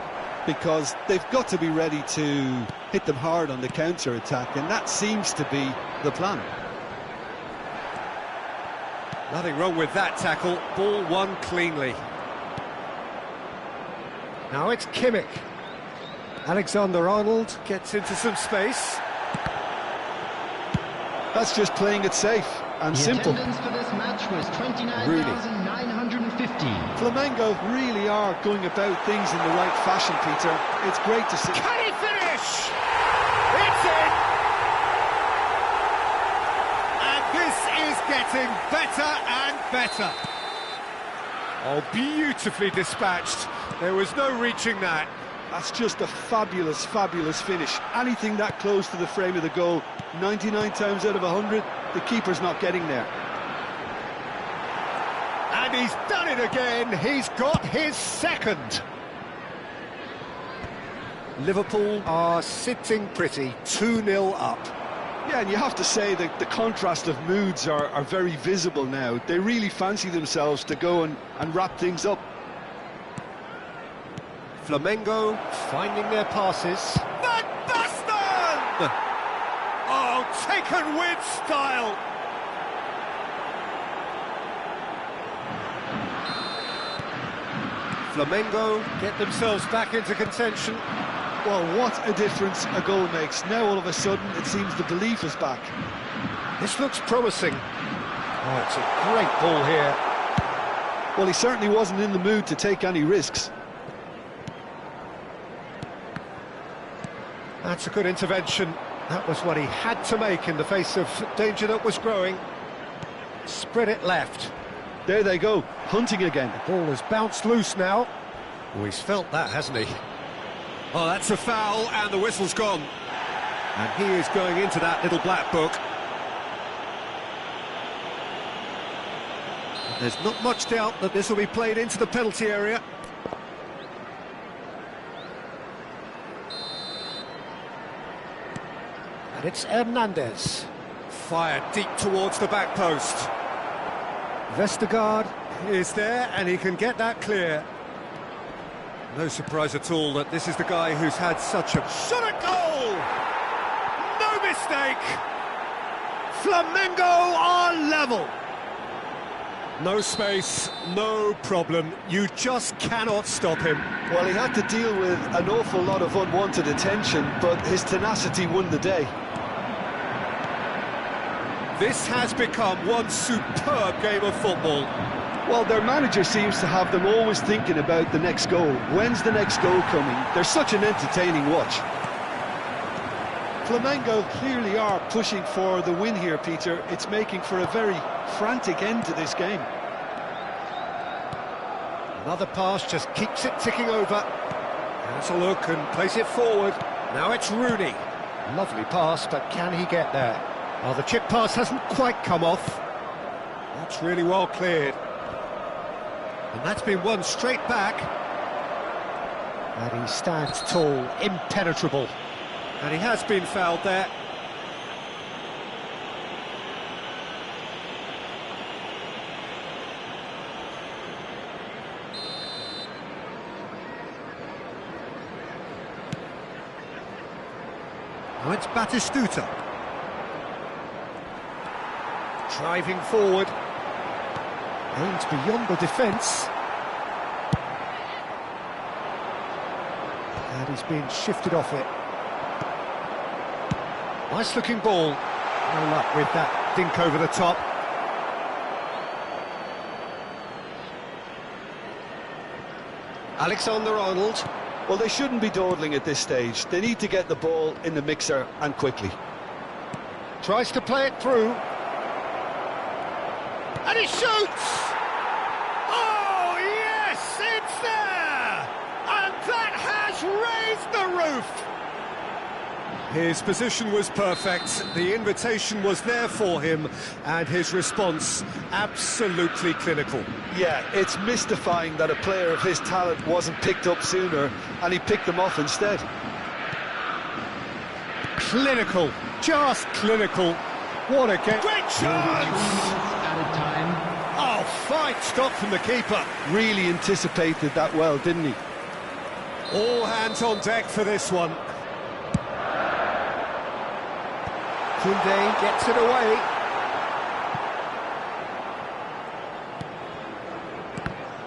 Speaker 3: because they've got to be ready to hit them hard on the counter-attack, and that seems to be the plan.
Speaker 1: Nothing wrong with that tackle, ball won cleanly. Now it's Kimmich. Alexander-Arnold gets into some space.
Speaker 3: That's just playing it safe and simple.
Speaker 2: The attendance for this match was 29,950.
Speaker 3: Flamengo really are going about things in the right fashion, Peter. It's great to see.
Speaker 1: Can he finish? It's in! And this is getting better and better. Oh, beautifully dispatched. There was no reaching that.
Speaker 3: That's just a fabulous, fabulous finish. Anything that close to the frame of the goal, 99 times out of 100, the keeper's not getting there.
Speaker 1: And he's done it again. He's got his second. Liverpool are sitting pretty, 2-0 up.
Speaker 3: Yeah, and you have to say that the contrast of moods are very visible now. They really fancy themselves to go and wrap things up.
Speaker 1: Flamengo finding their passes. Van Basten! Oh, taken with style! Flamengo get themselves back into contention.
Speaker 3: Well, what a difference a goal makes. Now all of a sudden it seems the belief is back.
Speaker 1: This looks promising. Oh, it's a great ball here.
Speaker 3: Well, he certainly wasn't in the mood to take any risks.
Speaker 1: That's a good intervention. That was what he had to make in the face of danger that was growing. Spread it left.
Speaker 3: There they go, hunting again.
Speaker 1: The ball has bounced loose now. Oh, he's felt that, hasn't he? Oh, that's a foul, and the whistle's gone. And he is going into that little black book. There's not much doubt that this will be played into the penalty area. And it's Hernandez. Fired deep towards the back post. Vestergaard is there, and he can get that clear. No surprise at all that this is the guy who's had such a... Shot at goal! No mistake! Flamengo are level! No space, no problem. You just cannot stop him.
Speaker 3: Well, he had to deal with an awful lot of unwanted attention, but his tenacity won the day.
Speaker 1: This has become one superb game of football.
Speaker 3: Well, their manager seems to have them always thinking about the next goal. When's the next goal coming? They're such an entertaining watch. Flamengo clearly are pushing for the win here, Peter. It's making for a very frantic end to this game.
Speaker 1: Another pass just keeps it ticking over. Has a look and plays it forward. Now it's Rooney. Lovely pass, but can he get there? Oh, the chip pass hasn't quite come off. That's really well cleared. And that's been won straight back. And he stands tall, impenetrable. And he has been fouled there. Now it's Batistuta. Driving forward. Aims beyond the defence. And he's being shifted off it. Nice looking ball. No luck with that dink over the top. Alexander-Arnold.
Speaker 3: Well, they shouldn't be dawdling at this stage. They need to get the ball in the mixer and quickly.
Speaker 1: Tries to play it through. And he shoots! Oh, yes, it's there! And that has raised the roof! His position was perfect, the invitation was there for him, and his response absolutely clinical.
Speaker 3: Yeah, it's mystifying that a player of his talent wasn't picked up sooner, and he picked them off instead.
Speaker 1: Clinical, just clinical. What a game. Great chance! Oh, fine stop from the keeper.
Speaker 3: Really anticipated that well, didn't he?
Speaker 1: All hands on deck for this one. Koundé gets it away.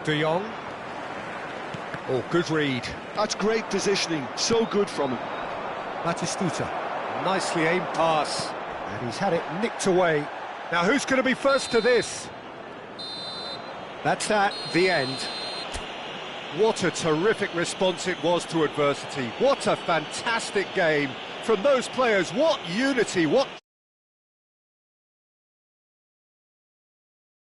Speaker 1: De Jong. Oh, good read.
Speaker 3: That's great positioning, so good from him.
Speaker 1: Batistuta, nicely aimed pass. And he's had it nicked away. Now who's going to be first to this? That's that, the end. What a terrific response it was to adversity. What a fantastic game from those players. What unity, what